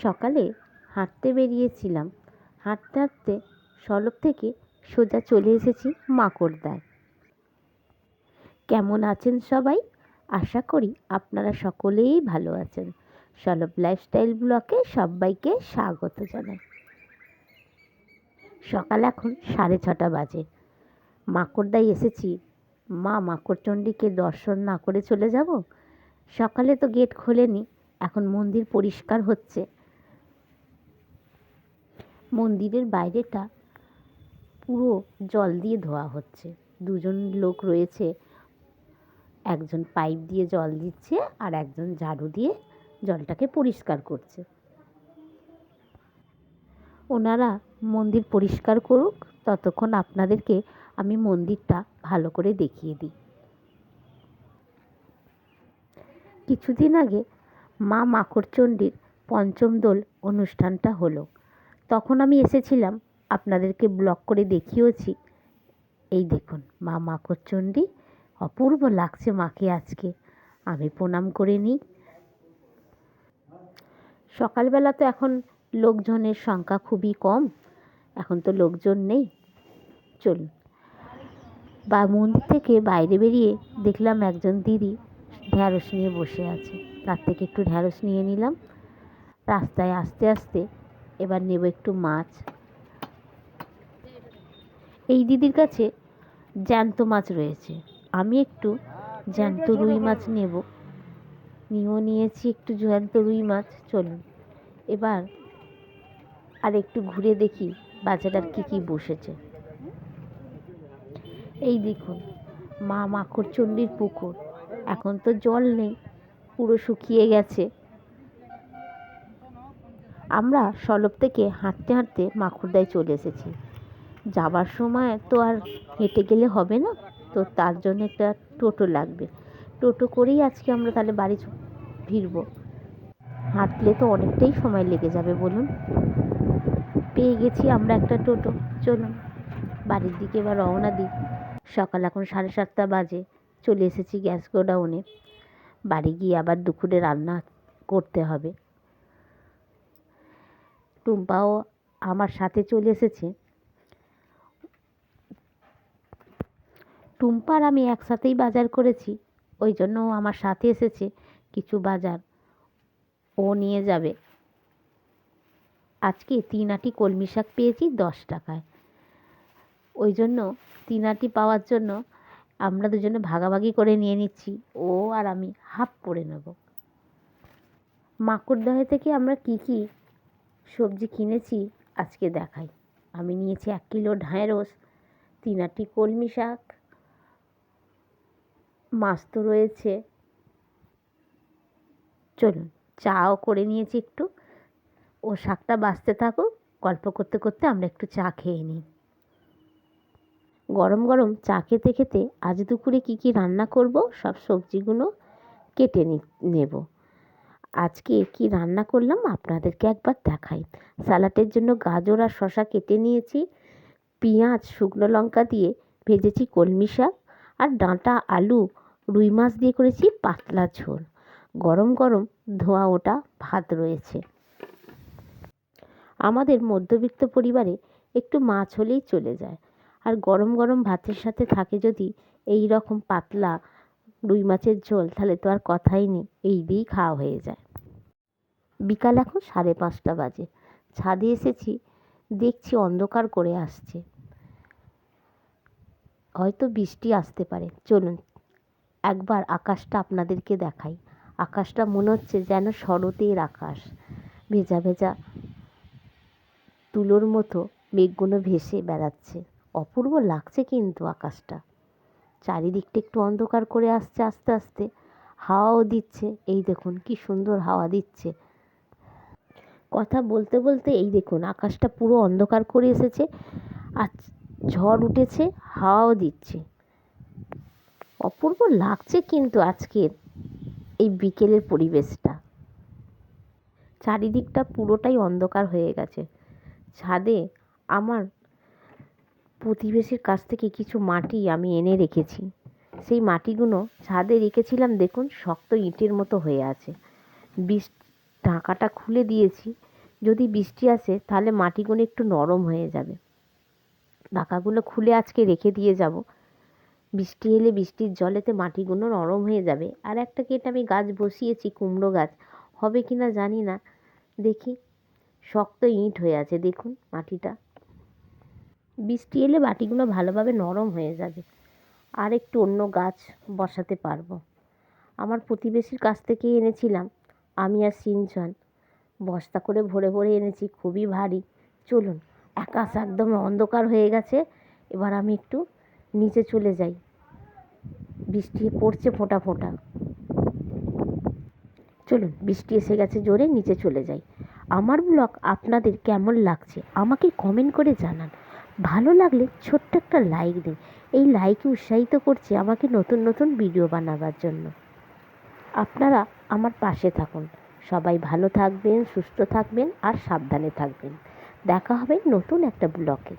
সকালে হাঁটতে বেরিয়েছিলাম। হাঁটতে হাঁটতে সলপ থেকে সোজা চলে এসেছি মাকড়দায়। কেমন আছেন সবাই? আশা করি আপনারা সকলেই ভালো আছেন। সলপ লাইফস্টাইল ব্লগে সবাইকে স্বাগত জানাই। সকাল এখন 6:30 বাজে। মাকড়দায় এসেছি। মা মাকড়চণ্ডীকে দর্শন না করে চলে যাব? সকালে তো গেট খোলেনি, এখন মন্দির পরিষ্কার হচ্ছে। মন্দিরের বাইরেটা পুরো জল দিয়ে ধোয়া হচ্ছে। দুজন লোক রয়েছে, একজন পাইপ দিয়ে জল দিচ্ছে আর একজন ঝাড়ু দিয়ে জলটাকে পরিষ্কার করছে। ওনারা মন্দির পরিষ্কার করুক, ততক্ষণ আপনাদেরকে আমি মন্দিরটা ভালো করে দেখিয়ে দিই। কিছুদিন আগে মা মাকড়চণ্ডীর পঞ্চম দোল অনুষ্ঠানটা হলো, তখন আমি এসেছিলাম, আপনাদেরকে ব্লগ করে দেখিয়েছি। এই দেখুন মা মাকড়চণ্ডী, অপূর্ব লাগছে মাকে আজকে। আমি প্রণাম করে নিই। সকালবেলা তো এখন লোকজনের সংখ্যা খুবই কম, এখন তো লোকজন নেই। চলুন, বা মন্দির থেকে বাইরে বেরিয়ে দেখলাম একজন দিদি ঢ্যাঁড়স নিয়ে বসে আছে। তার থেকে একটু ঢ্যাঁড়স নিয়ে নিলাম। রাস্তায় আস্তে আস্তে এবার নেব একটু মাছ। এই দিদির কাছে জ্যান্ত মাছ রয়েছে, আমি একটু জ্যান্ত রুই মাছ নেব। নিয়েছি একটু জ্যান্ত রুই মাছ। চলুন এবার আর একটু ঘুরে দেখি বাজারে কি কি বসেছে। এই দেখুন মা মাকড়চণ্ডীর পুকুর, এখন তো জল নেই, পুরো শুকিয়ে গেছে। আমরা সলপ থেকে হাঁটতে হাঁটতে মাকড়দায় চলে এসেছি। যাবার সময় তো আর হেঁটে গেলে হবে না, তো তার জন্য একটা টোটো লাগবে। টোটো করেই আজকে আমরা তাহলে বাড়ি ফিরবো। হাঁটলে তো অনেকটাই সময় লেগে যাবে বলুন। পেয়ে গেছি আমরা একটা টোটো। চলুন বাড়ির দিকে এবার রওনা দিই। সকাল এখন 7:30 বাজে। চলে এসেছি গ্যাস গোডাউনে। বাড়ি গিয়ে আবার দুপুরে রান্না করতে হবে। টুম্পাও আমার সাথে চলে এসেছে। টুম্পার আমি একসাথেই বাজার করেছি, ওই জন্য ও আমার সাথে এসেছে। কিছু বাজার ও নিয়ে যাবে। আজকে 3 আঁটি কলমি শাক পেয়েছি 10 টাকায়। ওই জন্য 3 আঁটি পাওয়ার জন্য আমরা দুজনে ভাগাভাগি করে নিয়ে নিচ্ছি। ও আর আমি হাফ করে নেব। মাকড়দহ থেকে আমরা কি কি সবজি কিনেছি আজকে দেখাই। আমি নিয়েছি 1 কিলো ঢ্যাঁড়স, 3 আঁটি কলমি শাক, মাছ তো রয়েছে। চলুন চাও করে নিয়েছি একটু। ও শাকটা বাছতে থাকুক, গল্প করতে করতে আমরা একটু চা খেয়ে নিই। গরম গরম চা খেতে খেতে আজ দুপুরে কি কি রান্না করব সব সবজিগুলো কেটে নেব। আজকে কি রান্না করলাম আপনাদেরকে একবার দেখাই। স্যালাডের জন্য গাজর আর শসা কেটে নিয়েছি। পেঁয়াজ শুকনো লঙ্কা দিয়ে ভেজেছি কলমি শাক, আর ডাঁটা আলু রুই মাছ দিয়ে করেছি পাতলা ঝোল। গরম গরম ধোয়া ওটা ভাত রয়েছে। আমাদের মধ্যবিত্ত পরিবারে একটু মাছ হলেই চলে যায়, আর গরম গরম ভাতের সাথে থাকে যদি এই রকম পাতলা রুই মাছের ঝোল, তাহলে তো আর কথাই নেই, এই দিয়েই খাওয়া হয়ে যায়। বিকাল এখন 5:30 বাজে। ছাদে এসেছি, দেখছি অন্ধকার করে আসছে, হয়তো বৃষ্টি আসতে পারে। চলুন একবার আকাশটা আপনাদেরকে দেখাই। আকাশটা মনে হচ্ছে যেন শরতের আকাশ, ভেজা ভেজা তুলোর মতো মেঘগুলো ভেসে বেড়াচ্ছে। অপূর্ব লাগছে কিন্তু আকাশটা। চারিদিকটা একটু অন্ধকার করে আসছে আস্তে আস্তে। হাওয়াও দিচ্ছে, এই দেখুন কি সুন্দর হাওয়া দিচ্ছে। কথা বলতে বলতে এই দেখুন আকাশটা পুরো অন্ধকার করে এসেছে, আর ঝড় উঠেছে, হাওয়াও দিচ্ছে। অপূর্ব লাগছে কিন্তু আজকের এই বিকেলের পরিবেশটা। চারিদিকটা পুরোটাই অন্ধকার হয়ে গেছে। ছাদে আমার প্রতিবেশীর কাছ থেকে কিছু মাটি আমি এনে রেখেছি। সেই মাটিগুলো ছাদে রেখেছিলাম, দেখুন শক্ত ইটের মতো হয়ে আছে। ঢাকাটা খুলে দিয়েছি, যদি বৃষ্টি আসে তাহলে মাটিগুলো একটু নরম হয়ে যাবে। ঢাকাগুলো খুলে আজকে রেখে দিয়ে যাব। বৃষ্টি এলে বৃষ্টির জলেতে মাটিগুলো নরম হয়ে যাবে। আর একটা কেটে আমি গাছ বসিয়েছি, কুমড়ো গাছ, হবে কি না জানি না, দেখি। শক্ত ইট হয়ে আছে দেখুন মাটিটা। বৃষ্টি এলে মাটিগুলো ভালোভাবে নরম হয়ে যাবে, আর একটু অন্য গাছ বসাতে পারবো। আমার প্রতিবেশীর কাছ থেকে এনেছিলাম আমি আর সিনচান, বস্তা করে ভরে ভরে এনেছি, খুবই ভারী। চলুন, আকাশ একদম অন্ধকার হয়ে গেছে, এবার আমি একটু নিচে চলে যাই। বৃষ্টি পড়ছে ফোঁটা ফোঁটা। চলুন, বৃষ্টি এসে গেছে জোরে, নিচে চলে যাই। আমার ব্লগ আপনাদের কেমন লাগছে আমাকে কমেন্ট করে জানান। ভালো লাগলে ছোট্ট একটা লাইক দিন। এই লাইকে উৎসাহিত করছে আমাকে নতুন নতুন ভিডিও বানাবার জন্য। আপনারা আমার পাশে থাকুন। সবাই ভালো থাকবেন, সুস্থ থাকবেন আর সাবধানে থাকবেন। দেখা হবে নতুন একটা ব্লগে।